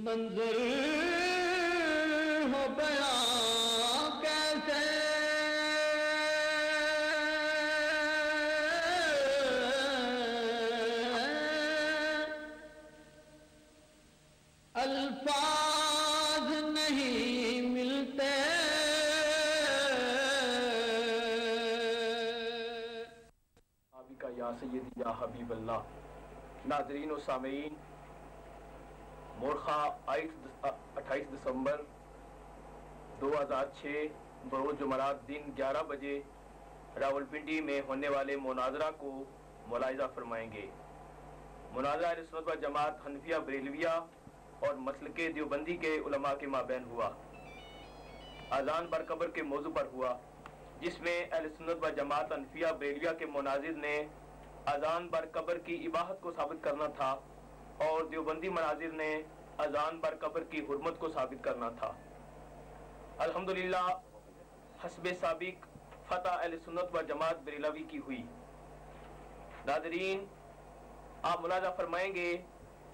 منظر ہو بیان کیسے الفاظ نہیں ملتے کا یا سیدی یا حبیب اللہ. ناظرین و سامعین، مورخہ 28 دسمبر 2006 بروز جمعرات دن 11 بجے راولپنڈی میں ہونے والے مناظرہ کو ملاحظہ فرمائیں گے. مناظرہ اہل سنت و جماعت حنفیہ بریلویہ اور مسلک دیوبندی کے علماء کے مابین ہوا. اذان برقبر کے موضوع پر ہوا، جس میں اہل سنت و جماعت حنفیہ بریلویہ کے مناظر نے اذان برقبر کی اباحت کو ثابت کرنا تھا اور دیوبندی مناظر نے اذان برقبر کی حرمت کو ثابت کرنا تھا. الحمدللہ حسب سابق فتح اہل سنت و جماعت بریلوی کی ہوئی. ناظرین، آپ ملاحظہ فرمائیں گے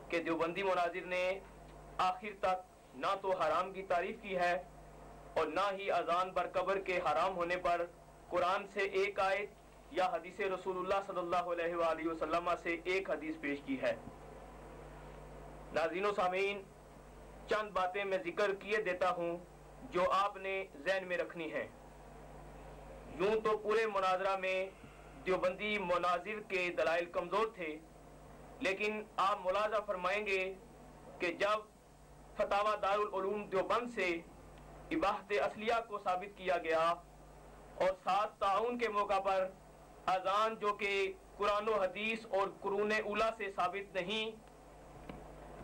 کہ دیوبندی مناظر نے آخر تک نہ تو حرام کی تعریف کی ہے اور نہ ہی اذان برقبر کے حرام ہونے پر قرآن سے ایک آیت یا حدیث رسول اللہ صلی اللہ علیہ وآلہ وسلم سے ایک حدیث پیش کی ہے. ناظرین و سامعین، چند باتیں میں ذکر کیے دیتا ہوں جو آپ نے ذہن میں رکھنی ہیں. یوں تو پورے مناظرہ میں دیوبندی مناظر کے دلائل کمزور تھے، لیکن آپ ملاحظہ فرمائیں گے کہ جب فتاوی دارالعلوم دیوبند سے اباحت اصلیہ کو ثابت کیا گیا اور ساتھ تعاون کے موقع پر اذان جو کہ قرآن و حدیث اور قرون اولیٰ سے ثابت نہیں،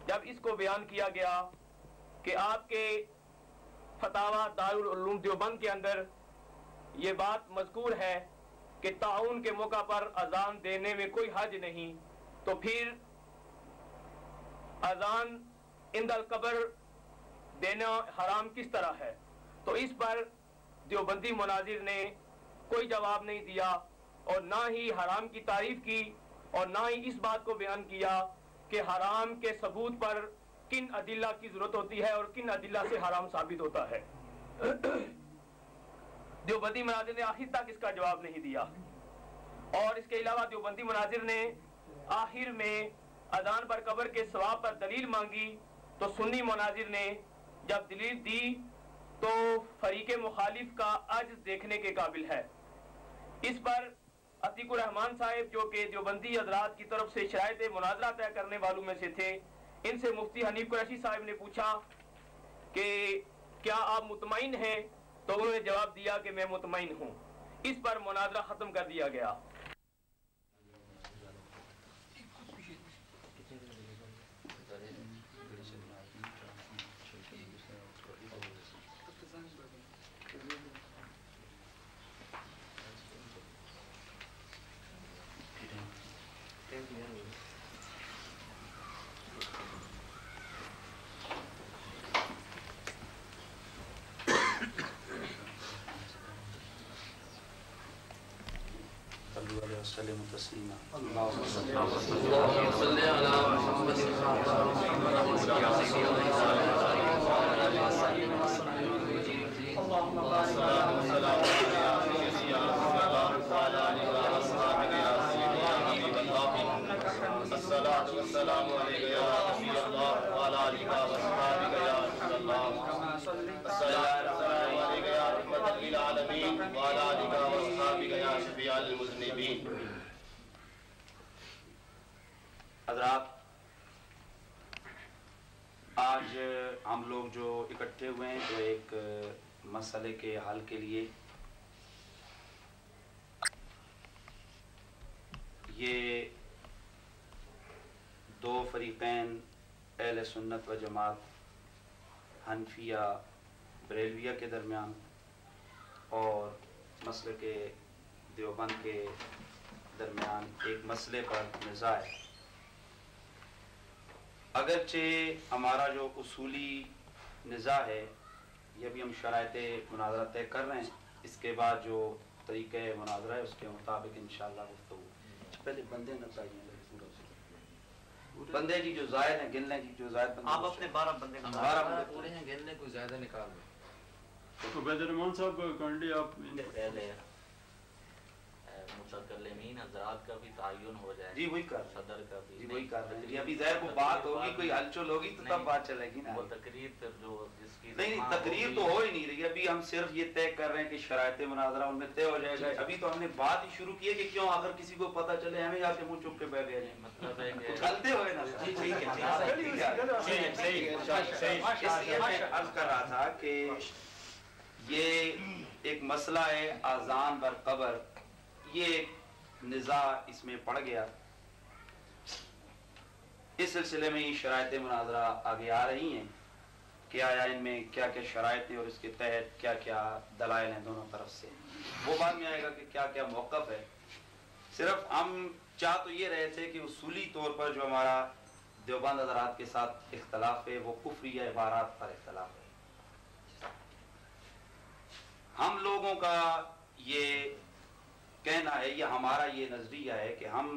جب اس کو بیان کیا گیا کہ آپ کے فتاوی دارالعلوم دیوبند کے اندر یہ بات مذکور ہے کہ تعاون کے موقع پر اذان دینے میں کوئی حرج نہیں، تو پھر اذان عند القبر دینا حرام کس طرح ہے؟ تو اس پر دیوبندی مناظر نے کوئی جواب نہیں دیا اور نہ ہی حرام کی تعریف کی اور نہ ہی اس بات کو بیان کیا کہ حرام کے ثبوت پر کن ادلہ کی ضرورت ہوتی ہے اور کن ادلہ سے حرام ثابت ہوتا ہے. دیوبندی مناظر نے آخر تک اس کا جواب نہیں دیا. اور اس کے علاوہ دیوبندی مناظر نے آخر میں اذان برقبر کے ثواب پر دلیل مانگی تو سنی مناظر نے جب دلیل دی تو فریق مخالف کا عجز دیکھنے کے قابل ہے. اس پر عتیق الرحمان صاحب جو کہ دیوبندی حضرات کی طرف سے شرائط مناظرہ طے کرنے والوں میں سے تھے، ان سے مفتی حنیف قریشی صاحب نے پوچھا کہ کیا آپ مطمئن ہیں؟ تو انہوں نے جواب دیا کہ میں مطمئن ہوں. اس پر مناظرہ ختم کر دیا گیا. وسلم تسلیما. اللهم صل على محمد الصلاة والسلام عليك يا رسول الله وعلى آلك وأصحابك يا رسول الله. الصلاة والسلام عليك يا رحمة للعالمين وعلى آلك وأصحابك يا شفيع المذنبين. حضرات، آج ہم لوگ جو اکٹھے ہوئے ہیں تو ایک مسئلے کے حل کے لیے. یہ دو فریقین اہل سنت و جماعت حنفیہ بریلویہ کے درمیان اور مسلک دیوبند کے درمیان ایک مسئلے پر نزاع ہے. اگرچہ ہمارا جو اصولی نزاع ہے یہ بھی ہم شرائط مناظرہ طے کر رہے ہیں، اس کے بعد جو طریقہ مناظرہ ہے اس کے مطابق انشاءاللہ گفتگو. پہلے بندے نہ چاہیے بندے کی جو زائد ہیں گننے کی جو زائد بندے آپ اپنے 12 بندے 12 پورے ہیں گننے کوئی زیادہ نکال دیں. عبید الرحمان صاحب کانڈی آپ پہلے متکلمین حضرات کا بھی تعین ہو جائے. جی وہی کر صدر کا بھی. جی وہی کر رہے ہیں. ابھی ظاہر کو بات ہوگی کوئی ہلچل ہوگی تو تب بات چلے گی نا. وہ تقریر پھر جو جس کی نہیں تقریر تو ہو ہی نہیں رہی. ابھی ہم صرف یہ طے کر رہے ہیں کہ شرائط مناظرہ ان میں طے ہو جائے گا. ابھی تو ہم نے بات ہی شروع کی ہے کہ کیوں اگر کسی کو پتہ چلے ہمیں جا کے منہ چپ کے بیٹھ گئے. مطلب ہے کہ چلتے ہوئے نا. جی ٹھیک ہے. میں عرض کر رہا تھا کہ یہ ایک مسئلہ ہے اذان بر قبر. یہ ایک نزاع اس میں پڑ گیا. اس سلسلے میں یہ شرائط مناظرہ آگے آ رہی ہیں کہ آیا ان میں کیا کیا شرائط ہیں اور اس کے تحت کیا کیا دلائل ہیں دونوں طرف سے. وہ بعد میں آئے گا کہ کیا کیا موقف ہے. صرف ہم چاہ تو یہ رہے تھے کہ اصولی طور پر جو ہمارا دیوبند حضرات کے ساتھ اختلاف ہے وہ کفری عبارات پر اختلاف ہے. ہم لوگوں کا یہ کہنا ہے یا ہمارا یہ نظریہ ہے کہ ہم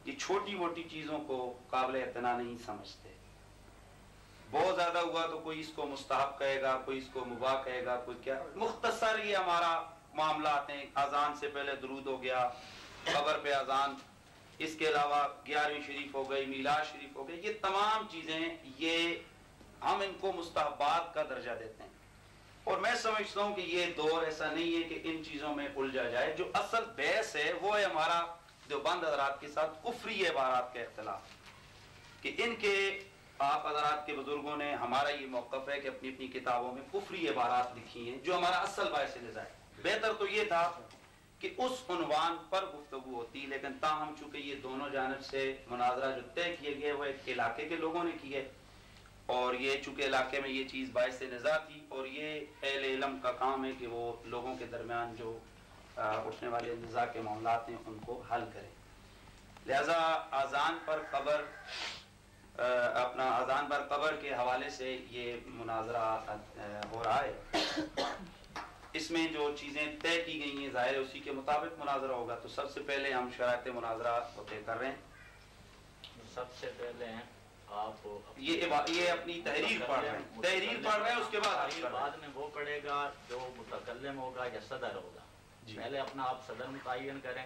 یہ چھوٹی موٹی چیزوں کو قابل اعتنا نہیں سمجھتے. بہت زیادہ ہوا تو کوئی اس کو مستحب کہے گا, کوئی اس کو مباح کہے گا, کوئی کیا. مختصر یہ ہمارا معاملات ہیں. اذان سے پہلے درود ہو گیا, قبر پہ اذان, اس کے علاوہ 11ویں شریف ہو گئی, میلاد شریف ہو گئی. یہ تمام چیزیں یہ ہم ان کو مستحبات کا درجہ دیتے ہیں. اور میں سمجھتا ہوں کہ یہ دور ایسا نہیں ہے کہ ان چیزوں میں الجھا جائے. جو اصل بحث ہے وہ ہے ہمارا دیوبند حضرات کے ساتھ کفری عبارات کا اختلاف, کہ ان کے آپ حضرات کے بزرگوں نے, ہمارا یہ موقف ہے کہ اپنی اپنی کتابوں میں کفری عبارات لکھی ہیں جو ہمارا اصل باعث نزاع ہے. بہتر تو یہ تھا کہ اس عنوان پر گفتگو ہوتی, لیکن تاہم چونکہ یہ دونوں جانب سے مناظرہ جو طے کیے گئے وہ ایک علاقے کے لوگوں نے کی ہے, اور یہ چونکہ علاقے میں یہ چیز باعث نزاع تھی, اور یہ اہل علم کا کام ہے کہ وہ لوگوں کے درمیان جو اٹھنے والے نزاع کے معاملات ہیں ان کو حل کریں. لہذا اذان پر قبر اپنا اذان پر قبر کے حوالے سے یہ مناظرہ ہو رہا ہے. اس میں جو چیزیں طے کی گئی ہیں ظاہر ہے اسی کے مطابق مناظرہ ہوگا. تو سب سے پہلے ہم شرائط مناظرہ کو طے کر رہے ہیں. سب سے پہلے ہیں آپ یہ اپنی تحریر پڑھ رہے ہیں, تحریر پڑھ رہے ہیں, اس کے بعد میں وہ پڑھے گا جو متکلم ہوگا یا صدر ہوگا. پہلے اپنا آپ صدر متعین کریں,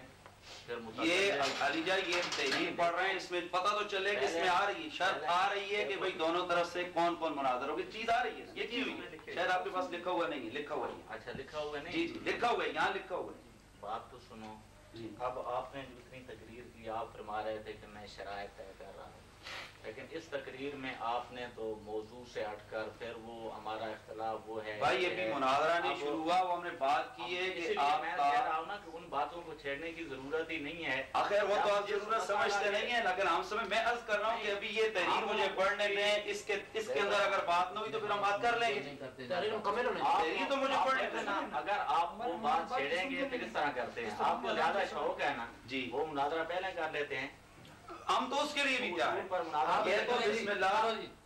پھر یہ علی جان یہ تحریر پڑھ رہے ہیں, اس میں پتہ تو چلے کہ اس میں آ رہی ہے شرط آ رہی ہے کہ بھئی دونوں طرف سے کون کون مناظر ہوگی. چیز آ رہی ہے, یہ کی ہوئی ہے, شاید آپ کے پاس لکھا ہوا نہیں ہے. لکھا ہوا ہے. اچھا لکھا ہوا نہیں. جی جی لکھا ہوا ہے, یہاں لکھا ہوا ہے. بات تو سنو. اب آپ نے جتنی تقریر کی آپ فرما رہے تھے کہ میں شرائط طے کر رہا ہوں, لیکن اس تقریر میں آپ نے تو موضوع سے ہٹ کر پھر وہ ہمارا اختلاف وہ ہے بھائی, یہ بھی مناظرہ نہیں شروع ہوا, وہ ہم نے بات کی ہے کہ آپ میں کہہ رہا ہوں نا کہ ان باتوں کو چھیڑنے کی ضرورت ہی نہیں ہے. آخر وہ تو آپ ضرورت سمجھتے نہیں ہیں, لیکن ہم سمجھ, میں عرض کر رہا ہوں کہ ابھی یہ تحریر مجھے پڑھنے میں اس کے اندر اگر بات نہ ہوئی تو پھر ہم بات کر لیں گے. تحریر تو مجھے پڑھنے دینا. اگر آپ وہ بات چھیڑیں گے پھر اس طرح کرتے ہیں, آپ کو زیادہ شوق ہے نا جی, وہ مناظرہ پہلے کر لیتے ہیں. ہم تو اس کے لیے بھی تیار ہیں. یہ تو بسم اللہ,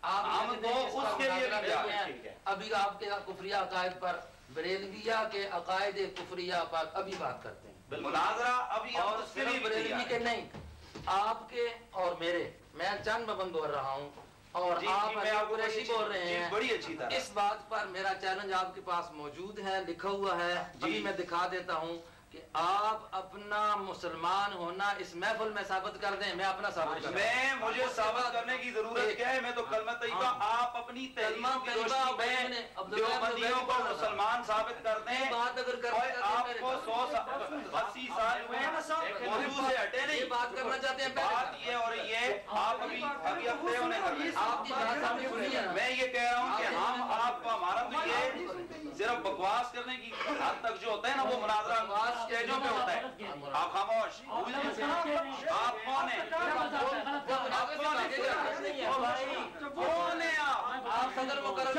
ہم تو اس کے لیے بھی تیار ہیں. ابھی آپ کے کفریہ عقائد پر, بریلویہ کے عقائد کفریہ پر ابھی بات کرتے ہیں. مناظرہ ابھی ہم اس کے لیے بھی بریلوی تیار کے ہیں. نہیں, آپ کے اور میرے, میں چند مبند بول رہا ہوں اور آپ قریشی بول رہے ہیں. بڑی اچھی طرح اس بات پر میرا چیلنج آپ کے پاس موجود ہے, لکھا ہوا ہے, ابھی میں دکھا دیتا ہوں کہ آپ اپنا مسلمان ہونا اس محفل میں ثابت کر دیں. میں اپنا ثابت کر میں مجھے ثابت کرنے کی ضرورت کیا ہے, میں تو کلمہ طیبہ آپ اپنی تحریر کی روشنی میں دیوبندیوں کو مسلمان ثابت کر دیں. آپ کو 180 سال ہوئے موضوع سے ہٹے نہیں. بات کرنا چاہتے ہیں, بات یہ ہو رہی ہے آپ ابھی اپنے ہونے کر رہے ہیں. میں یہ کہہ رہا ہوں کہ ہم آپ کو, ہمارا تو یہ صرف بکواس کرنے کی حد تک جو ہوتا ہے نا وہ مناظرہ اسٹیجوں پہ ہوتا ہے. آپ خاموش, آپ کون ہیں, کون ہیں آپ صدر مقرر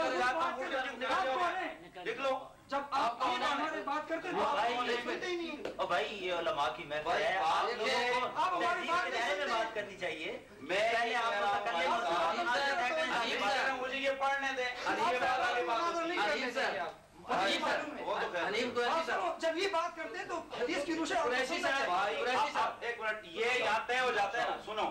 لکھ لو. جب آپ بات کرتے ہیں بھائی یہ علماء کی محفل ہے, آپ ہماری بات کرنی چاہیے. مجھے یہ پڑھنے دیں. جب یہ بات کرتے ہیں تو حدیث کی روشنی ایک منٹ, یہ یہاں طے ہو جاتا ہے نا. سنو,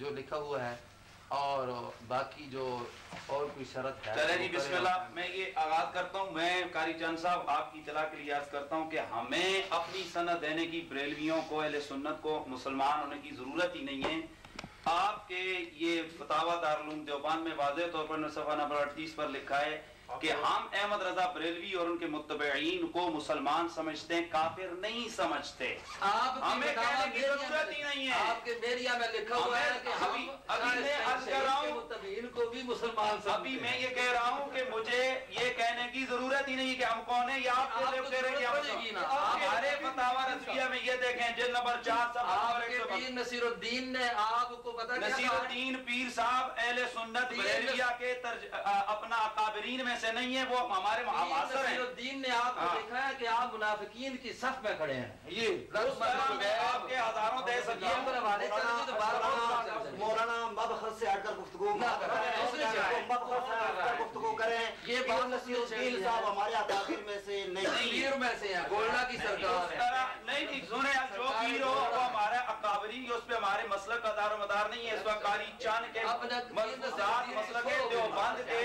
جو لکھا ہوا ہے اور باقی جو اور کوئی شرط ہے. چلے جی بسم اللہ. میں یہ آغاز کرتا ہوں. میں قاری چند صاحب آپ کی اطلاع کے لیے عرض کرتا ہوں کہ ہمیں اپنی سند دینے کی بریلویوں کو اہل سنت کو مسلمان ہونے کی ضرورت ہی نہیں ہے. آپ کے یہ فتاوی دارالعلوم دیوبند میں واضح طور پر صفحہ نمبر 38 پر لکھا ہے کہ ہم احمد رضا بریلوی اور ان کے متبعین کو مسلمان سمجھتے ہیں, کافر نہیں سمجھتے. ہمیں کہنے کی ضرورت ہی نہیں ہے. آپ کے بیریا میں لکھا ہوا ہے کہ ابھی میں عرض کر رہا ہوں متبعین کو بھی مسلمان سمجھتے ہیں. ابھی میں یہ کہہ رہا ہوں کہ مجھے یہ کہنے کی ضرورت ہی نہیں کہ ہم کون ہیں یا آپ کے لوگ کہہ رہے ہیں کہ ہمارے فتاوی رضویہ میں یہ دیکھیں جلد نمبر 4 آپ کے پیر نصیر الدین نے آپ کو پتہ کیا نصیر الدین پیر صاحب اہل سنت بریلویہ کے اپنا اکابرین میں سے نہیں ہے, وہ ہمارے معاصر ہیں. نصیر الدین نے آپ کو دیکھا ہے کہ آپ منافقین کی صف میں کھڑے ہیں. یہ آپ کے ہزاروں دے سکیے مولانا مبحث سے ہٹ کر گفتگو گفتگو کریں. یہ بات نصیر الدین صاحب ہمارے اکابر میں سے نہیں میں سے ہیں, گولڈا کی سرکار ہے. نہیں سنیں, جو پیر ہو وہ ہمارا اکابری, اس پہ ہمارے مسلک کا دار و مدار نہیں ہے. اس وقت قاری چاند کے مسلک دیوبند کے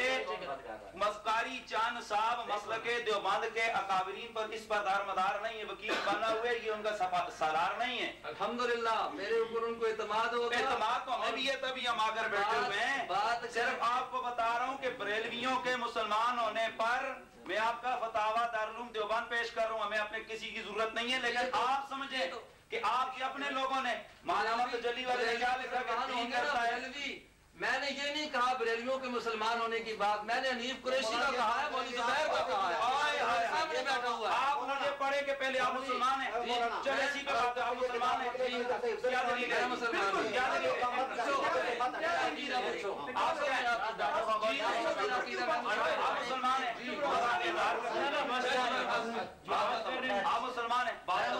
قاری چاند صاحب مسلک دیوبند کے اکابرین پر اس پر دار مدار نہیں ہے. وکیل بنا ہوئے, یہ ان کا سالار نہیں ہے. الحمدللہ میرے اوپر ان کو اعتماد ہوگا. اعتماد تو ہمیں بھی ہے, تبھی ہم آ کر بیٹھے ہوئے ہیں. صرف آپ کو بتا رہا ہوں کہ بریلویوں کے مسلمان ہونے پر میں آپ کا فتاوی دارالعلوم دیوبند پیش کر رہا ہوں. ہمیں اپنے کسی کی ضرورت نہیں ہے, لیکن آپ سمجھیں کہ آپ کے اپنے لوگوں نے مولانا تجلی والے نے کیا لکھا کہ دین کرتا ہے. میں نے یہ نہیں کہا بریلویوں کے مسلمان ہونے کی بات, میں نے حنیف قریشی کا کہا ہے, مولوی زبیر کا کہا ہے. سامنے بیٹھا ہوا ہے. آپ مجھے پڑھے کہ پہلے آپ مسلمان ہیں. چلے اسی پہ بات ہے, آپ مسلمان ہیں. کیا دلیل ہے؟ مسلمان ہیں. کیا دلیل ہے؟ آپ سے آپ مسلمان ہیں. آپ مسلمان ہیں.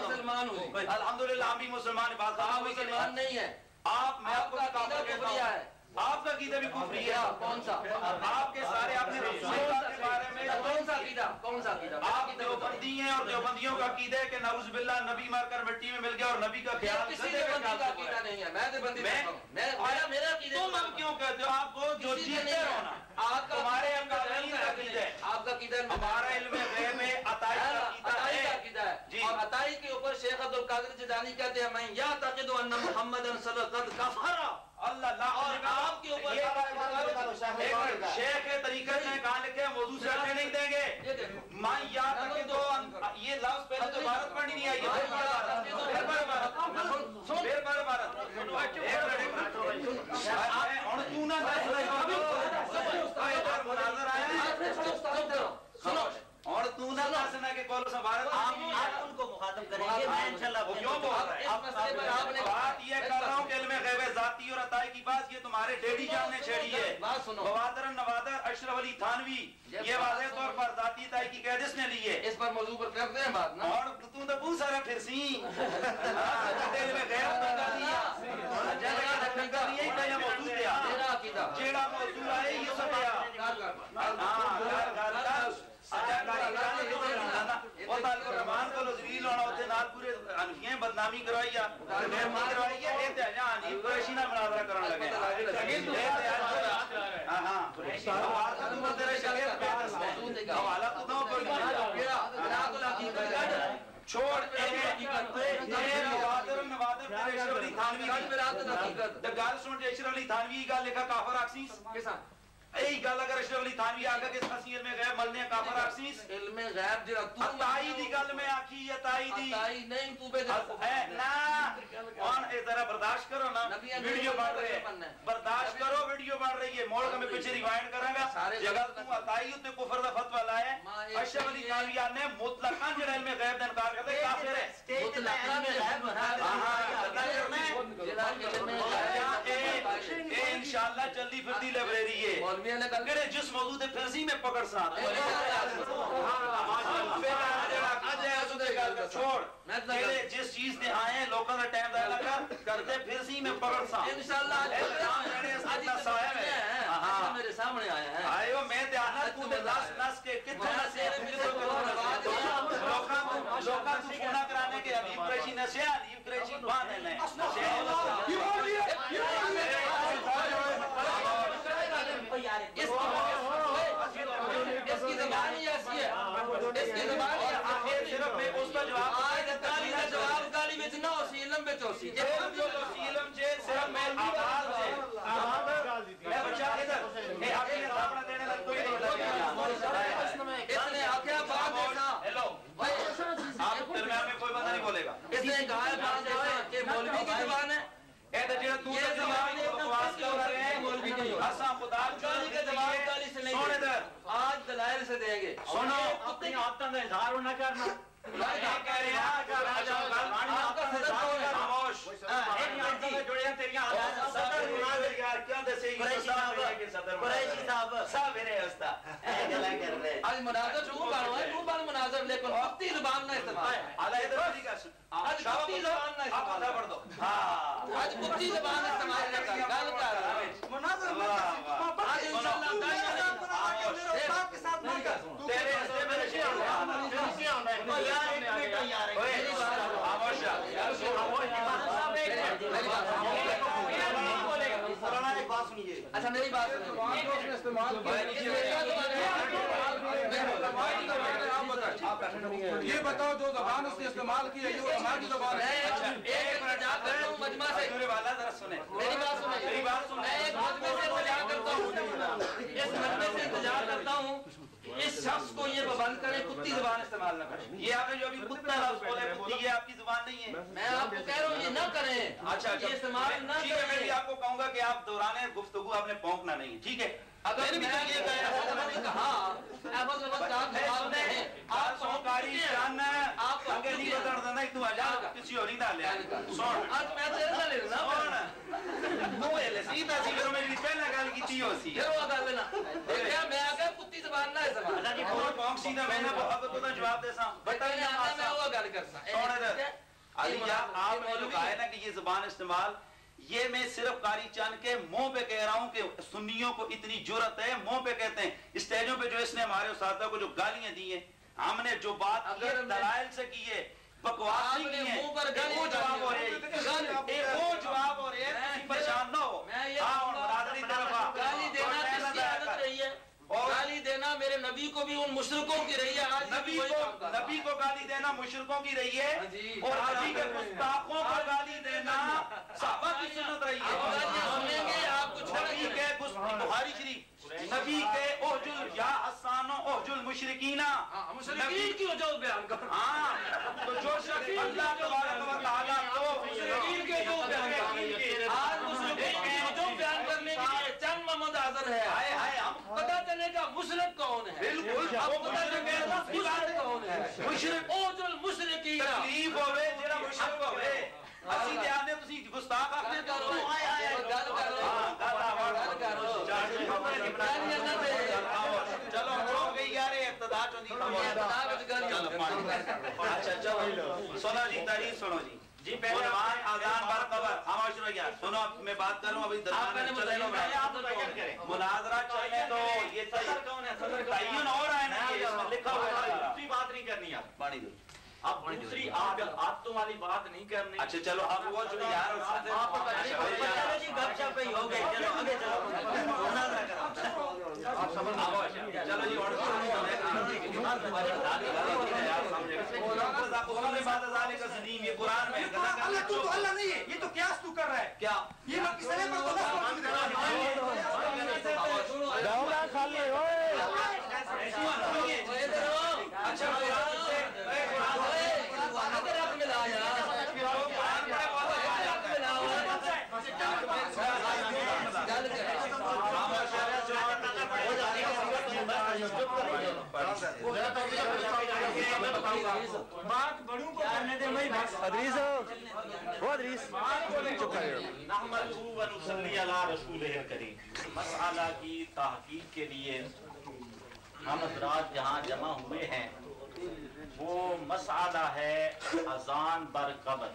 مسلمان ہوں. الحمدللہ ہم بھی مسلمان ہیں. بات آپ مسلمان نہیں ہیں. آپ میں آپ کو عقیدہ کفریہ ہے. آپ کا عقیدہ بھی کفری ہے. کون سا؟ آپ کے سارے آپ نے رسول اللہ کے بارے میں کون سا عقیدہ؟ کون سا عقیدہ؟ آپ دیوبندی ہیں اور دیوبندیوں کا عقیدہ ہے کہ نعوذ باللہ نبی مار کر مٹی میں مل گیا اور نبی کا خیال کسی دیوبندی کا عقیدہ نہیں ہے. میں دیوبندی میرا عقیدہ. تم ہم کیوں کہتے ہو آپ کو جو جیتے ہو نا, آپ کا تمہارے اکابرین کا عقیدہ ہے. آپ کا عقیدہ ہمارا علم غیب میں عطائی کا عقیدہ ہے. اور عطائی کے اوپر شیخ عبد القادر جیلانی کہتے ہیں میں یعتقد ان محمد صلی اللہ علیہ وسلم کفر. اللہ اور آپ کے اوپر شیخ طریقت میں کہاں لکھے ہیں موضوع سے ہٹنے نہیں دیں گے. میں یاد رکھے تو یہ لفظ پہلے تو بھارت پڑھنی نہیں آئی ہے. اور تو نہ دسنا کہ کول سے بھارت آپ ان کو مخاطب کریں گے. میں انشاءاللہ وہ کیوں بول رہے ہیں؟ بات یہ کر رہا ہوں کہ علم غیب ذاتی اور عطائی کی بات یہ تمہارے ڈیڈی جان نے چھیڑی ہے. بوادر نوادر اشرف علی تھانوی یہ واضح طور پر ذاتی عطائی کی قید اس نے لی ہے. اس پر موضوع پر کرتے ہیں بات نا. اور تو بہت سارا پھر سی علم غیب کا دیا یہ موضوع دیا جیڑا موضوع ہے یہ سب رحمان کو لزویل ہونا ہوتے نال پورے انفیاں بدنامی کروائی یا مہربانی کروائی ہے. یہ تے جان نہیں قریشی نال مناظرہ کرن لگے. ہاں ہاں حوالہ تو تیرے شریعت پہ حوالہ تو دو کوئی چھوڑ نوادر اشرف علی تھانوی گل سن اشرف علی تھانوی گل لکھا کافر آکسیس کسان یہی گل اگر اشرف علی تھانوی آگا کہ اسی علم غیب ملنے کافر آکسیس علم غیب جڑا تو عطائی دی گل میں آکھی عطائی دی عطائی نہیں تو بے نا اور اے ذرا برداشت کرو نا ویڈیو بن رہی ہے برداشت کرو ویڈیو بن رہی ہے موڑ کے میں پیچھے ریوائنڈ کراں گا جگہ تو عطائی تے کفر دا فتوی لایا ہے. اشرف علی تھانوی نے مطلقاً جڑا علم غیب دا انکار کرتا ہے کافر ہے. مطلقاً غیب انشاءاللہ جلدی پھرتی لائبریری ہے مولویوں نے کہا جس موضوع دے پھرسی میں پکڑ ساتھ چھوڑ جس چیز دے آئے ہیں لوکاں دا ٹائم دا لگا کرتے پھرسی میں پکڑ ساتھ انشاءاللہ میرے سامنے آیا ہے آئے ہو میں دیانت کو نس کے کتنے لوکاں کو گناہ کرانے کے حبیب قریشی نشیان حبیب قریشی بانے لیں علم میں توسی علم جو توسی علم جے صرف میں آباد سے میں بچہ ادھر اے آپ نے اپنا دینے لگ کوئی اس نے آکھیا بات ایسا ہیلو آپ درمیان میں کوئی بندہ نہیں بولے گا اس نے کہا بات ایسا کہ مولوی کی زبان ہے اے تے جڑا تو زبان کو بکواس کر رہے ہیں مولوی کی اساں خدا گالی کا جواب گالی سے نہیں سن ادھر آج دلائل سے دیں گے سنو اپنی عادتوں کا اظہار نہ کرنا یہ کہہ رہے ہیں کہ آپ کا صدر کون ہے خاموش ایک عادتوں سے جڑے ہیں تیریاں صدر مناظر یار کیا دسے گی قریشی صاحب صاحب میرے استاد اے گلا کر رہے آج مناظر تو بڑا مناظر لیکن وقتی زبان نہ استعمال اعلی ادھر کی کر آج کتی زبان نہ آپ استعمال پڑھ دو ہاں آج کتی زبان استعمال نہ کر گل کر مناظر آج انشاءاللہ استاد کے ساتھ نہ کر تیرے ہستے میں رشی اچھا میری بات یہ بتاؤ جو زبان اس نے استعمال کی ہے یہ ہماری زبان ہے ایک انتظار کرتا ہوں مجمع سے میری بات سنیں میری بات سنیں میں ایک مجمع سے انتظار کرتا ہوں اس مجمع سے انتظار کرتا ہوں اس شخص کو یہ پابند کرے کتی زبان استعمال نہ کرے یہ آپ نے جو ابھی کتا لفظ بولے کتی یہ آپ کی زبان نہیں ہے میں آپ کو کہہ رہا ہوں یہ نہ کریں اچھا یہ استعمال نہ ٹھیک ہے میں بھی کریں آپ کو کہوں گا کہ آپ دوران گفتگو آپ نے پونکنا نہیں ہے ٹھیک ہے اگر میں یہ کہا احمد رحمت صاحب جواب میں ہے آپ سوکاری جاننا ہے آپ آگے نہیں بدر دینا تو آجا کسی اور نہیں ڈالے سون آج میں تیرے سے لے رہا نو ہے سیدھا سی میرے میری پہلا گل کی تھی ہوسی پھر وہ گل لینا دیکھا میں آگے کتی زبان نہ استعمال اللہ جی پورا پونک سیدھا میں نے بہت تو جواب دے سا بتائیں آنا میں وہ گل کرتا سون ادھر علی آپ نے جو کہا ہے نا کہ یہ زبان استعمال یہ میں صرف قاری چاند کے منہ پہ کہہ رہا ہوں کہ سنیوں کو اتنی جرت ہے منہ پہ کہتے ہیں اسٹیجوں پہ جو اس نے ہمارے اساتذہ کو جو گالیاں دی ہیں ہم نے جو بات کی ہے دلائل سے کی ہے بکواس نہیں کی ہے وہ جواب ہو رہے ہیں وہ جواب ہو رہے ہیں کسی پریشان نہ ہو ہاں مرادری طرف گالی دینا کس کی عادت رہی ہے گالی دینا میرے نبی کو بھی ان مشرکوں کی رہی ہے آج نبی کو گالی دینا مشرکوں کی رہی ہے اور نبی کے گستاخوں کو گالی دینا صحابہ کی سنت رہی ہے آپ کو نبی کے بخاری شریف نبی کے اوجل یا حسان اوجل المشرکین مشرکین کی وجہ بیان کر ہاں تو جو شخص اللہ تبارک و تعالیٰ کو مشرکین کے جو بیان کر آج مشرکین کی وجہ بیان کرنے کے لیے چند محمد حاضر ہے ہائے ہائے ہم پتہ چلے گا مشرک کون ہے بالکل اب پتہ چلے گا مشرک کون ہے مشرک اوجل المشرکین تکلیف ہوئے جڑا مشرک ہوئے اسی دے آنے تسی گستاخ آخر کرو گل کرو چلو ہو گئی یار ابتدا چوندی اچھا چلو سونا جی تاریخ سنو جی عنوان اذان بر قبر خاموش رہو یار سنو میں بات کروں ابھی درمیان میں چلے لو مناظرہ چلنے دو یہ صدر کون ہے صدر تعین ہو رہا ہے نا یہ اس میں لکھا ہوا ہے دوسری بات نہیں کرنی آپ پانی دو اب دوسری عادتوں والی بات نہیں کرنی اچھا چلو اب وہ جو یار جی گپ شپ ہی ہو گئی چلو آگے چلو جی اور یہ قرآن میں اللہ تو اللہ نہیں ہے یہ تو قیاس تو کر رہا ہے کیا یہ لوگ کس طرح پر اچھا قرآن سے بات بڑوں کو کرنے دے میں ادریس وہ ادریس نحمدہ و نصلی علی رسولہ الکریم مسئلہ کی تحقیق کے لیے ہم حضرات جہاں جمع ہوئے ہیں وہ مسئلہ ہے اذان بر قبر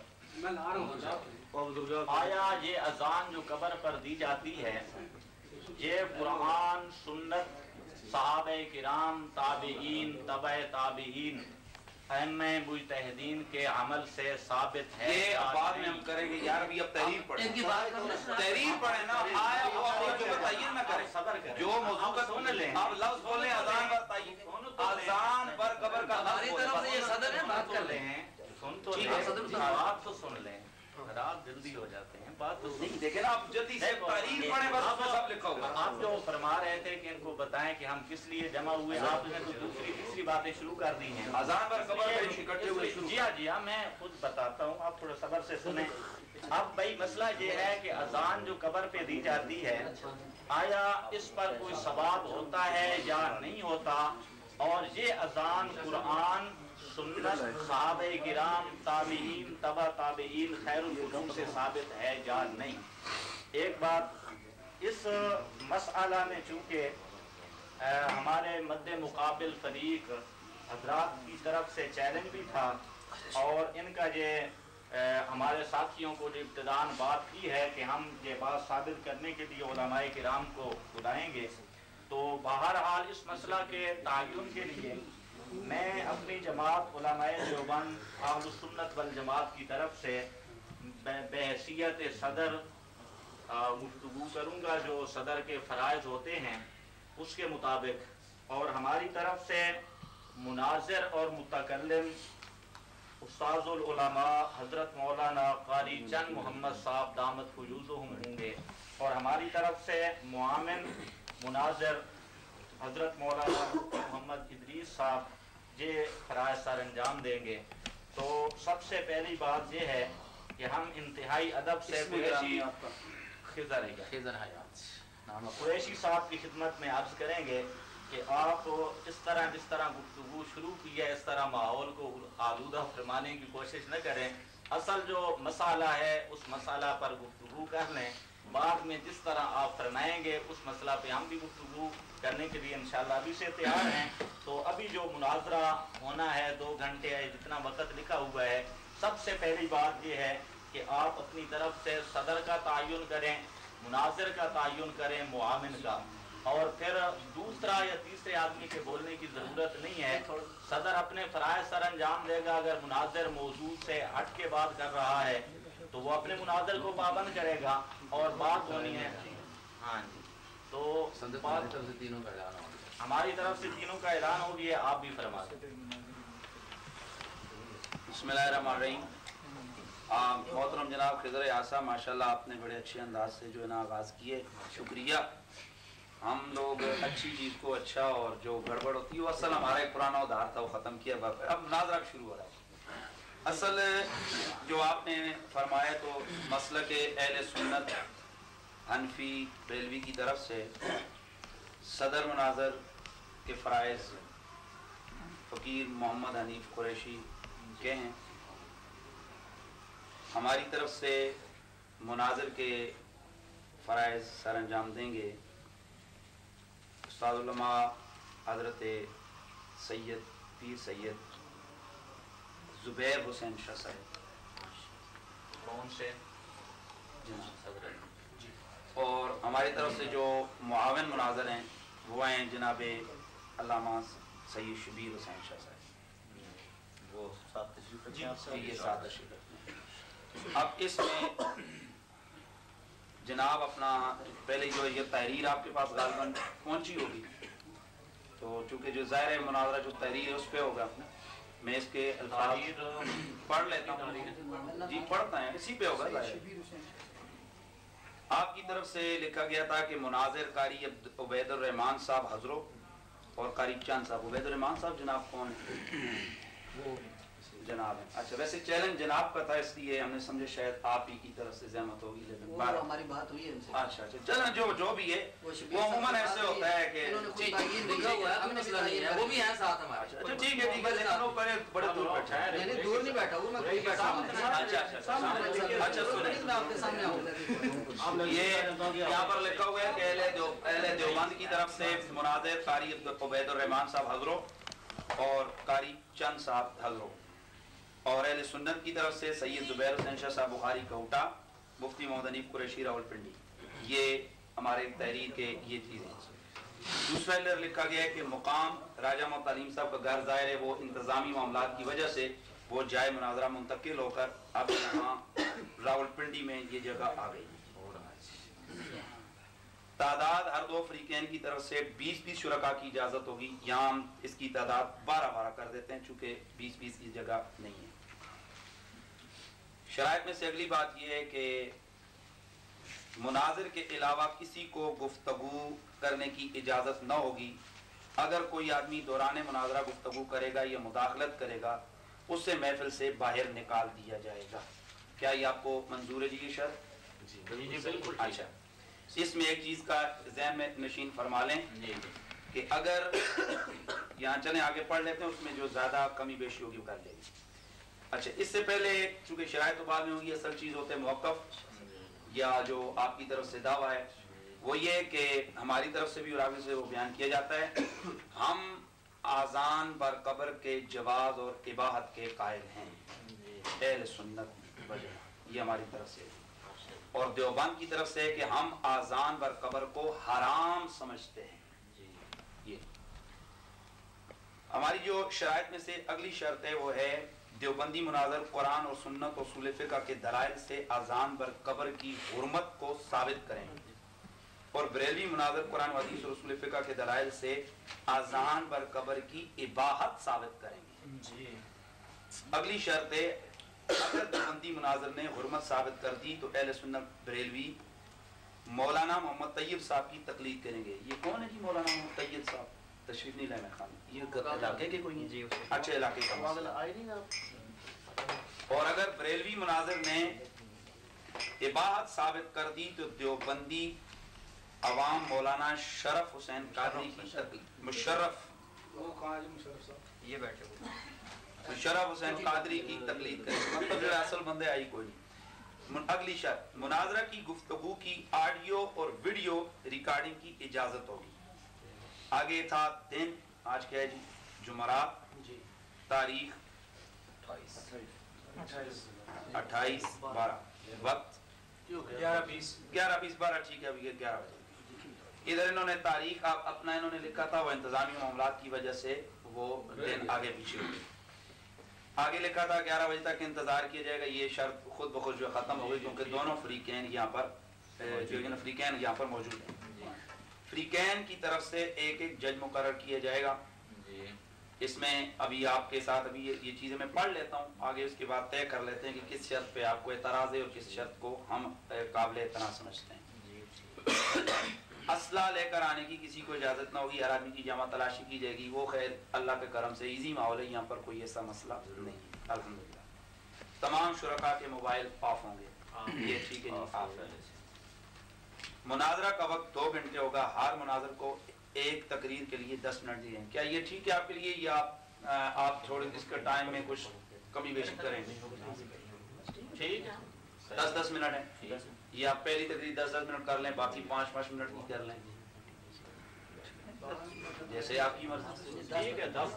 آیا یہ اذان جو قبر پر دی جاتی ہے یہ قرآن سنت صحابہ کرام تابعین تبع تابعین ائمہ مجتہدین کے عمل سے ثابت ہے یہ بعد میں ہم کریں گے یار ابھی اب تحریر پڑھیں تحریر پڑھیں نا آیا وہ آپ جو تعین نہ کریں صبر کریں جو موضوع کا سن لیں آپ لفظ بولیں اذان پر تعین اذان پر قبر کا ہماری طرف سے یہ صدر ہے بات کر لیں سن تو لیں بات تو سن لیں جلدی ہو جاتے ہیں. بات تو نہیں دیکھیں نا آپ جلدی سے تحریر پڑھیں بس اس میں سب لکھا ہوگا. آپ جو فرما رہے تھے کہ ان کو بتائیں کہ ہم کس لیے جمع ہوئے, آپ نے تو دوسری تیسری باتیں شروع کر دی ہیں. اذان پر قبر میں اکٹھے ہوئے شروع. جی ہاں میں خود بتاتا ہوں, آپ تھوڑا صبر سے سنیں. اب بھائی مسئلہ یہ ہے کہ اذان جو قبر پہ دی جاتی ہے آیا اس پر کوئی ثواب ہوتا ہے یا نہیں ہوتا, اور یہ اذان قرآن سنت صحابہ کرام تابعین تبع تابعین خیر القرون سے ثابت ہے یا نہیں. ایک بات اس مسئلہ میں چونکہ ہمارے مد مقابل فریق حضرات کی طرف سے چیلنج بھی تھا, اور ان کا یہ ہمارے ساتھیوں کو جو ابتداءً بات کی ہے کہ ہم یہ بات ثابت کرنے کے لیے علماء کرام کو بلائیں گے, تو بہرحال اس مسئلہ کے تعین کے لیے میں اپنی جماعت علماء دیوبند اہل السنت والجماعت کی طرف سے بحیثیت صدر گفتگو کروں گا جو صدر کے فرائض ہوتے ہیں اس کے مطابق, اور ہماری طرف سے مناظر اور متکلم استاذ العلماء حضرت مولانا قاری چند محمد صاحب دامت فیوضہم ہوں گے, اور ہماری طرف سے معاون مناظر حضرت مولانا محمد ادریس صاحب یہ فرائض سر انجام دیں گے. تو سب سے پہلی بات یہ ہے کہ ہم انتہائی ادب سے قریشی صاحب کی خدمت میں عرض کریں گے کہ آپ جس طرح گفتگو شروع کی ہے اس طرح ماحول کو آلودہ فرمانے کی کوشش نہ کریں. اصل جو مسئلہ ہے اس مسئلہ پر گفتگو کر لیں, بعد میں جس طرح آپ فرمائیں گے اس مسئلہ پہ ہم بھی گفتگو کرنے کے لیے انشاءاللہ ابھی سے تیار ہیں. تو ابھی جو مناظرہ ہونا ہے 2 گھنٹے ہے جتنا وقت لکھا ہوا ہے, سب سے پہلی بات یہ ہے کہ آپ اپنی طرف سے صدر کا تعین کریں, مناظر کا تعین کریں, معاون کا, اور پھر دوسرا یا تیسرے آدمی کے بولنے کی ضرورت نہیں ہے. صدر اپنے فرائض سر انجام دے گا. اگر مناظر موضوع سے ہٹ کے بات کر رہا ہے تو وہ اپنے مناظر کو پابند کرے گا اور بات ہونی ہے. ہاں جی, تو ہماری طرف سے تینوں کا اعلان ہو گیا, آپ بھی فرما دیں. بسم اللہ الرحمن الرحیم. محترم جناب خضر یاسا, ماشاءاللہ آپ نے بڑے اچھے انداز سے جو ہے نا آغاز کیے, شکریہ. ہم لوگ اچھی چیز کو اچھا اور جو گڑبڑ ہوتی ہے وہ اصل ہمارا ایک پرانا ادھار تھا وہ ختم کیا, اب مناظرہ شروع ہو رہا ہے. اصل جو آپ نے فرمایا تو مسلک اہل سنت حنفی بریلوی کی طرف سے صدر مناظر کے فرائض فقیر محمد حنیف قریشی کے ہیں. ہماری طرف سے مناظر کے فرائض سر انجام دیں گے استاد علماء حضرت سید پیر سید زبیر حسین شاہ صاحب. کون سے جناب, اور ہماری طرف سے جو معاون مناظر ہیں وہ ہیں جناب علامہ سید شبیر حسین شاہ صاحب, وہ ساتھ تشریف رکھیں آپ سے. یہ ساتھ تشریف رکھتے ہیں. اب اس میں جناب اپنا پہلے جو یہ تحریر آپ کے پاس غالباً پہنچی ہوگی, تو چونکہ جو ظاہر مناظرہ جو تحریر ہے اس پہ ہوگا, میں اس کے الفاظ پڑھ لیتا ہوں. جی پڑھتا ہے, اسی پہ ہوگا. آپ کی طرف سے لکھا گیا تھا کہ مناظر قاری عبید الرحمان صاحب حضرو اور قاری چند صاحب. عبید الرحمان صاحب جناب کون ہیں؟ جناب ہیں. اچھا, ویسے چیلنج جناب کا تھا اس لیے ہم نے سمجھے شاید آپ ہی کی طرف سے زحمت ہوگی, لیکن ہماری بات ہوئی ہے ان سے. اچھا اچھا چلیں, جو بھی ہے وہ عموماً ایسے ہوتا ہے کہ وہ بھی ہیں ساتھ ہمارے. اچھا ٹھیک ہے, لیکن وہ بڑے دور بیٹھا ہے. نہیں دور نہیں بیٹھا ہوں, میں خود بیٹھا ہوں. اچھا سنیں, آپ کے سامنے آؤں. یہ یہاں پر لکھا ہوا ہے کہ اہل دیوبند کی طرف سے مناظر قاری عبید الرحمان صاحب حضرو اور قاری چند صاحب حضرو, اور اہل سنت کی طرف سے سید زبیر حسین شاہ صاحب بخاری کوٹا, مفتی محمد حنیف قریشی راولپنڈی. یہ ہمارے تحریر کے یہ چیزیں. دوسرا لکھا گیا ہے کہ مقام راجہ محمد تعلیم صاحب کا گھر ظاہر ہے وہ انتظامی معاملات کی وجہ سے وہ جائے مناظرہ منتقل ہو کر اب یہاں راولپنڈی میں یہ جگہ آ گئی. تعداد ہر 2 فریقین کی طرف سے 20 شرکاء کی اجازت ہوگی. یہاں ہم اس کی تعداد 12 کر دیتے ہیں چونکہ 20 کی جگہ نہیں ہے. شرائط میں سے اگلی بات یہ ہے کہ مناظر کے علاوہ کسی کو گفتگو کرنے کی اجازت نہ ہوگی. اگر کوئی آدمی دوران مناظرہ گفتگو کرے گا یا مداخلت کرے گا اسے محفل سے باہر نکال دیا جائے گا. کیا یہ آپ کو منظور ہے جی یہ شرط؟ جی بالکل. اچھا اس میں ایک چیز کا ذہن میں نشین فرما لیں کہ اگر یہاں چلیں آگے پڑھ لیتے ہیں, اس میں جو زیادہ کمی بیشی ہوگی وہ کر لیں گے. اچھا اس سے پہلے چونکہ شرائط تو بعد میں ہوگی, اصل چیز ہوتے ہیں موقف یا جو آپ کی طرف سے دعویٰ ہے وہ یہ کہ ہماری طرف سے بھی اور آگے سے وہ بیان کیا جاتا ہے ہم آذان بر قبر کے جواز اور اباحت کے قائل ہیں اہل سنت وجہ, یہ ہماری طرف سے. اور دیوبند کی طرف سے کہ ہم آذان بر قبر کو حرام سمجھتے ہیں. یہ ہماری جو شرائط میں سے اگلی شرط ہے وہ ہے دیوبندی مناظر قرآن اور سنت اور اصول فقہ کے دلائل سے آذان بر قبر کی حرمت کو ثابت کریں گے, اور بریلوی مناظر قرآن و حدیث اور اصول فقہ کے دلائل سے آذان بر قبر کی اباحت ثابت کریں گے. اگلی شرط ہے اگر دیوبندی مناظر نے حرمت ثابت کر دی تو اہل سنت بریلوی مولانا محمد طیب صاحب کی تقلید کریں گے. یہ کون ہے جی مولانا محمد طیب صاحب؟ تشریف نہیں لائے خان, یہ علاقے کے کوئی ہیں؟ اچھے علاقے کا. اور اگر بریلوی مناظر نے اباحت ثابت کر دی تو دیوبندی عوام مولانا شرف حسین قادری کی مشرف یہ بیٹھے مشرف حسین قادری کی تقلید کریں. مطلب جو اصل بندے آئی کوئی نہیں. اگلی شرط مناظرہ کی گفتگو کی آڈیو اور ویڈیو ریکارڈنگ کی اجازت ہوگی. آگے تھا دن, آج کیا ہے جی جمعرات, تاریخ 28/12, وقت 11:20 ٹھیک ہے ابھی 11 بجے. ادھر انہوں نے تاریخ اپنا انہوں نے لکھا تھا, وہ انتظامی معاملات کی وجہ سے وہ دن آگے پیچھے ہو گئے. آگے لکھا تھا 11 بجے تک انتظار کیا جائے گا. یہ شرط خود بخود جو ختم ہو گئی کیونکہ دونوں فریقین یہاں پر فریقین یہاں پر موجود ہیں. فریقین کی طرف سے ایک ایک جج مقرر کیا جائے گا. اس میں ابھی آپ کے ساتھ ابھی یہ چیزیں میں پڑھ لیتا ہوں, آگے اس کے بعد طے کر لیتے ہیں کہ کس شرط پہ آپ کو اعتراض ہے اور کس شرط کو ہم قابل اعتراض سمجھتے ہیں. اسلحہ لے کر آنے کی کسی کو اجازت نہ ہوگی. ہر آدمی کی جمع تلاشی کی جائے گی. وہ خیر اللہ کے کرم سے ایزی ماحول ہے, یہاں پر کوئی ایسا مسئلہ نہیں الحمدللہ. تمام شرکاء کے موبائل آف ہوں گے. یہ ٹھیک ہے جی آف ہے. مناظرہ کا وقت 2 گھنٹے ہوگا. ہر مناظر کو ایک تقریر کے لیے 10 منٹ دیے. کیا یہ ٹھیک ہے آپ کے لیے یا آپ تھوڑے اس کے ٹائم میں کچھ کمی بیشی کریں گے؟ ٹھیک ہے 10 منٹ ہے. یہ آپ پہلی تقریر 10 منٹ کر لیں, باقی 5 منٹ کی کر لیں, جیسے آپ کی مرضی. ٹھیک ہے 10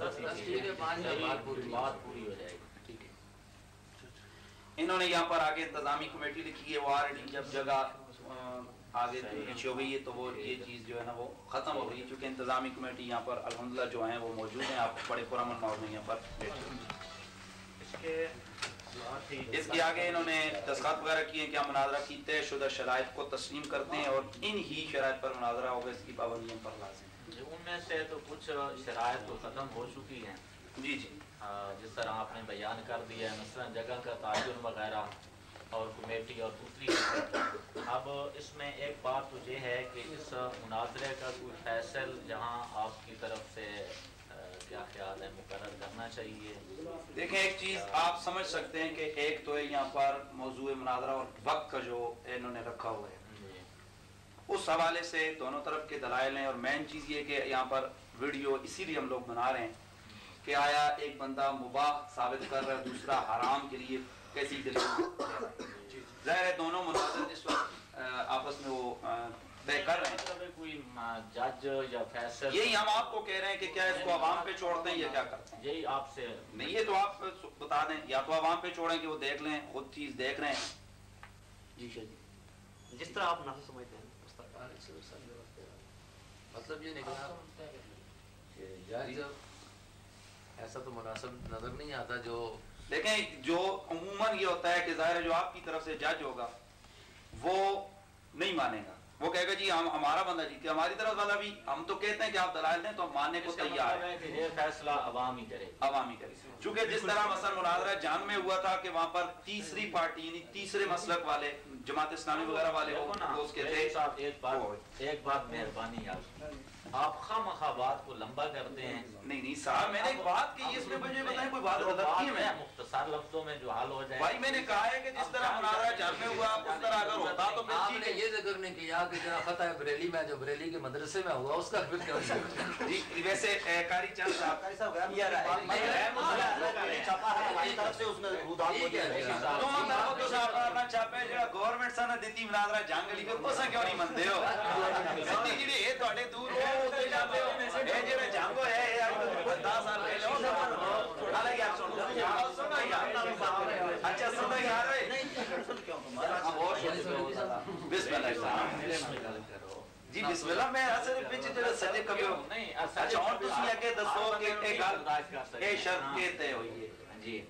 بات پوری ہو جائے گی. انہوں نے یہاں پر آگے انتظامی کمیٹی لکھی ہے. وہ آلریڈی جب جگہ آگے پیچھے ہو گئی ہے تو وہ یہ چیز جو ہے نا وہ ختم ہو گئی ہے, چونکہ انتظامی کمیٹی یہاں پر الحمدللہ جو ہیں وہ موجود ہیں. آپ بڑے پرامن ماحول میں یہاں پر بیٹھے. اس کے آگے انہوں نے دستخط وغیرہ کیے کہ ہم مناظرہ کی طے شدہ شرائط کو تسلیم کرتے ہیں اور ان ہی شرائط پر مناظرہ ہوگا. اس کی پابندیوں پر لازم ہے. ان میں سے تو کچھ شرائط تو ختم ہو چکی ہیں. جی جی جس طرح آپ نے بیان کر دیا ہے, مثلا جگہ کا تعین وغیرہ اور کمیٹی اور دوسری. اب اس میں ایک بات تو یہ ہے کہ اس مناظرے کا کوئی فیصل جہاں آپ کی طرف سے کیا خیال ہے مقرر کرنا چاہیے؟ دیکھیں ایک چیز آپ سمجھ سکتے ہیں کہ ایک تو ہے یہاں پر موضوع مناظرہ اور وقت کا جو انہوں نے رکھا ہوا ہے, اس حوالے سے دونوں طرف کے دلائل ہیں. اور مین چیز یہ کہ یہاں پر ویڈیو اسی لیے ہم لوگ بنا رہے ہیں کہ آیا ایک بندہ مباح ثابت کر رہا ہے, دوسرا حرام کے لیے کیسی دلیل. ظاہر ہے دونوں مناظر اس وقت آپس میں وہ طے کر رہے ہیں. کوئی جج یا فیصل یہی ہم آپ کو کہہ رہے ہیں کہ کیا اس کو عوام پہ چھوڑتے ہیں یا کیا کرتے ہیں. یہی آپ سے نہیں, یہ تو آپ بتا دیں, یا تو عوام پہ چھوڑیں کہ وہ دیکھ لیں, خود چیز دیکھ رہے ہیں. جی جی جس طرح آپ نافذ سمجھتے ہیں مطلب یہ نکلا کہ جج ایسا تو مناسب نظر نہیں آتا. جو دیکھیں جو عموماً یہ ہوتا ہے کہ ظاہر ہے جو آپ کی طرف سے جج ہوگا وہ نہیں مانے گا, وہ کہے گا جی ہم ہمارا بندہ جیتے، ہماری طرف والا بھی ہم تو کہتے ہیں کہ آپ دلائل دیں تو ہم ماننے کو تیار ہیں کہ یہ فیصلہ عوام ہی کرے، عوام ہی کرے. چونکہ جس طرح مثلا مناظرہ جان میں ہوا تھا کہ وہاں پر تیسری پارٹی یعنی تیسرے مسلک والے جماعت اسلامی وغیرہ والے اس کے تھے. ایک بات مہربانی آپ خواہ بات کو لمبا کرتے ہیں. نہیں صاحب میں نے ایک بات کی، اس میں مجھے بتائیں کوئی بات غلط کی ہے؟ میں مختصر لفظوں میں جو حل ہو جائے. بھائی میں نے کہا ہے کہ جس طرح مناظرہ جان میں ہوا اس طرح اگر ہوتا تو آپ نے یہ ذکر نہیں کیا کہ جہاں خطہ بریلی میں جو بریلی کے مدرسے میں ہوا اس کا ذکر کیا. جی ویسے قاری چند صاحب چھاپے جو گورنمنٹ سا نہ دیتی مناظرہ جان گلی پہ اسا کیوں نہیں منتے ہو؟ جی یہ تھوڑے دور ہو ہوتے جاتے ہو اے جڑا جانگو ہے 10 سال پہلے ہو الگ یار سنو یار اچھا سنو یار بسم اللہ جی بسم اللہ. میں اصل پیچھے جڑا سجے کبھی نہیں اچھا اور تسی اگے دسو کہ اے گل اے شرط کہتے ہوئی ہے جی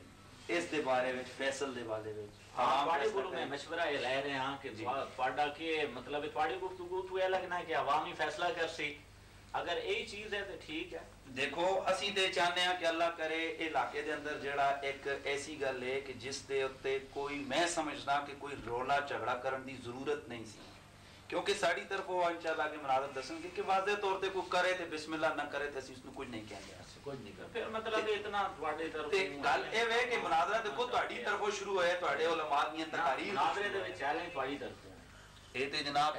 اس دے بارے وچ فیصل دے بارے وچ تھوڑے کو میں مشورہ یہ لے رہے ہیں کہ تھوڑا کہ مطلب تھوڑی گفتگو تو یہ لگنا ہے کہ عوامی فیصلہ کر سی. اگر یہی چیز ہے تو ٹھیک ہے. دیکھو اسی تے چاہنے ہیں کہ اللہ کرے علاقے دے اندر جڑا ایک ایسی گل ہے کہ جس دے اتے کوئی میں سمجھنا کہ کوئی رولا جھگڑا کرن دی ضرورت نہیں سی، کیونکہ ساڑی طرف وہ انشاءاللہ کے مناظر دسن گے کہ واضح طور تے کوئی کرے تے بسم اللہ نہ کرے تے اسی اس نے کچھ نہیں کہیں گے. کچھ نہیں کر پھر مطلب اتنا تھوڑی طرف گل اے وے کہ مناظرہ دیکھو تہاڈی طرفوں شروع ہوئے تہاڈے علماء دی تقاریر مناظرے دے وچ چیلنج تھوڑی طرف اے تے جناب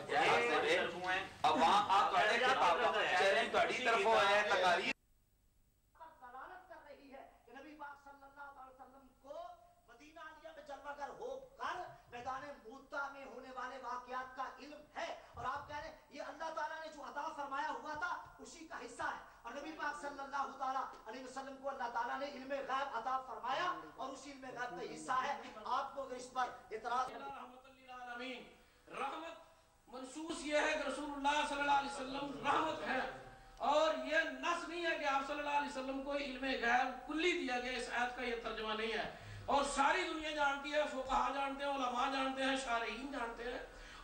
عوام آ تہاڈے چیلنج تہاڈی طرفوں ہے تقاریر دلالت کر رہی ہے کہ نبی پاک صلی اللہ علیہ وسلم کو مدینہ علیہ میں جلوہ گر ہو کر میدان موتہ میں ہونے والے واقعات کا علم ہے، اور آپ کہہ رہے ہیں یہ اللہ تعالیٰ نے جو عطا فرمایا ہوا تھا اسی کا حصہ ہے، اور نبی پاک صلی اللہ تعالیٰ علیہ وسلم کو اللہ تعالیٰ نے علم غیب عطا فرمایا اور اسی علم غیب کا حصہ ہے. آپ کو اگر اس پر اعتراض رحمت للعالمین رحمت منصوص یہ ہے کہ رسول اللہ صلی اللہ علیہ وسلم رحمت ہے، اور یہ نص نہیں ہے کہ آپ صلی اللہ علیہ وسلم کو علم غیب کلی دیا گیا. اس آیت کا یہ ترجمہ نہیں ہے، اور ساری دنیا جانتی ہے، فقہاء جانتے ہیں، علماء جانتے ہیں، شارحین جانتے ہیں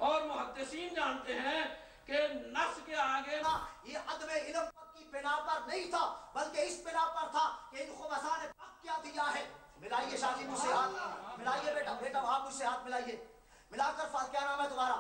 اور محدثین جانتے ہیں کہ نص کے آگے یہ عدم علم کی بنا پر نہیں تھا بلکہ اس بنا پر تھا کہ ان خبثاء نے پاک کیا دیا ہے. ملائیے شاہی مجھ سے ہاتھ ملائیے، بیٹا آپ مجھ سے ہاتھ ملائیے، ملا کر کیا نام ہے تمہارا؟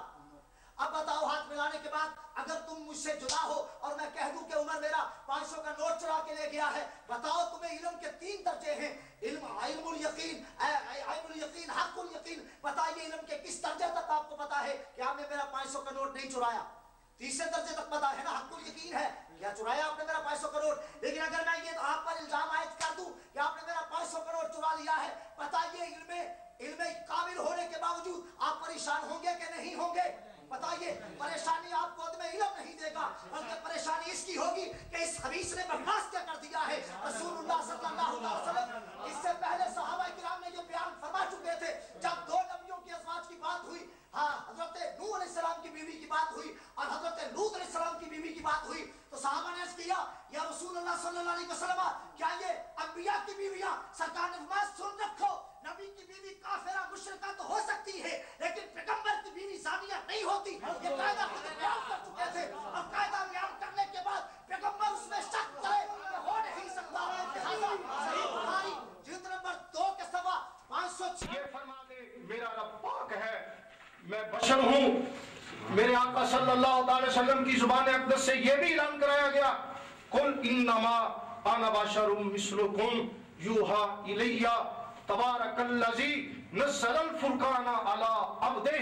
اب بتاؤ ہاتھ ملانے کے بعد اگر تم مجھ سے جدا ہو اور میں کہہ دوں کہ عمر میرا 500 کا نوٹ چرا کے لے گیا ہے، بتاؤ تمہیں علم کے 3 درجے ہیں، علم الیقین، عین الیقین، حق الیقین. بتائیے علم کے کس درجے تک آپ کو پتا ہے کہ آپ نے میرا 500 کا نوٹ نہیں چرایا؟ تیسرے درجے تک پتا ہے نا، حق الیقین ہے، کیا چرایا آپ نے میرا 500 کا نوٹ؟ لیکن اگر میں یہ آپ پر الزام عائد کر دوں کہ آپ نے میرا 500 کا نوٹ چرا لیا ہے، بتائیے علم کامل ہونے کے باوجود آپ پریشان ہوں گے کہ نہیں ہوں گے؟ بتائیے پریشانی آپ کو عدم علم نہیں دے گا بلکہ پریشانی اس کی ہوگی کہ اس حدیث نے بکواس کیا کر دیا ہے. رسول اللہ صلی اللہ علیہ وسلم اس سے پہلے صحابہ کرام نے جو بیان فرما چکے تھے، جب 2 نبیوں کی ازواج کی بات ہوئی، ہاں حضرت نوح علیہ السلام کی بیوی کی بات ہوئی اور حضرت لوط علیہ السلام کی بیوی کی بات ہوئی، تو صحابہ نے عرض کیا یا رسول اللہ صلی اللہ علیہ وسلم کیا یہ انبیاء کی بیویاں؟ سرکار نے فرمایا سن رکھو، نبی کی بیوی کافرہ مشرکہ تو ہو سکتی ہے لیکن پیغمبر کی بیوی زانیہ نہیں ہوتی. یہ قاعدہ خود بیان کر چکے تھے، اور قاعدہ بیان کرنے کے بعد پیغمبر اس میں شک کرے کہ ہو نہیں سکتا. لہذا صحیح بخاری جلد نمبر 2 کے سوا 506 یہ فرما دے میرا رب پاک ہے، میں بشر ہوں. میرے آقا صلی اللہ علیہ وسلم کی زبان اقدس سے یہ بھی اعلان کرایا گیا، قل انما انا بشر مثلکم یوحی الی تبارک الذی نزل الفرقان علی عبدہ.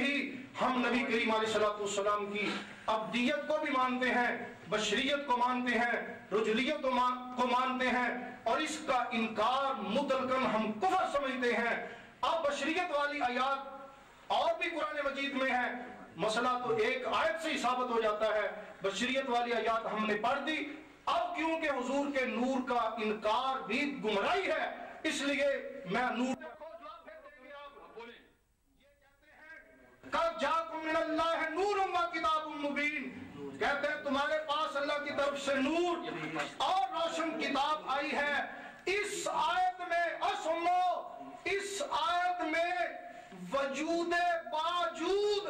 ہم نبی کریم علیہ السلام کی عبدیت کو بھی مانتے ہیں، بشریت کو مانتے ہیں، رجولیت کو مانتے ہیں، اور اس کا انکار مطلقاً ہم کفر سمجھتے ہیں. اب بشریت والی آیات اور بھی قرآن مجید میں ہے، مسئلہ تو ایک آیت سے ہی ثابت ہو جاتا ہے. بشریت والی آیات ہم نے پڑھ دی. اب کیونکہ حضور کے نور کا انکار بھی گمراہی ہے، اس لیے میں نور قد جاءکم من اللہ نور و کتاب مبین، کہتے ہیں تمہارے پاس اللہ کی طرف سے نور اور روشن کتاب آئی ہے. اس آیت میں سنو، اس آیت میں وجود باوجود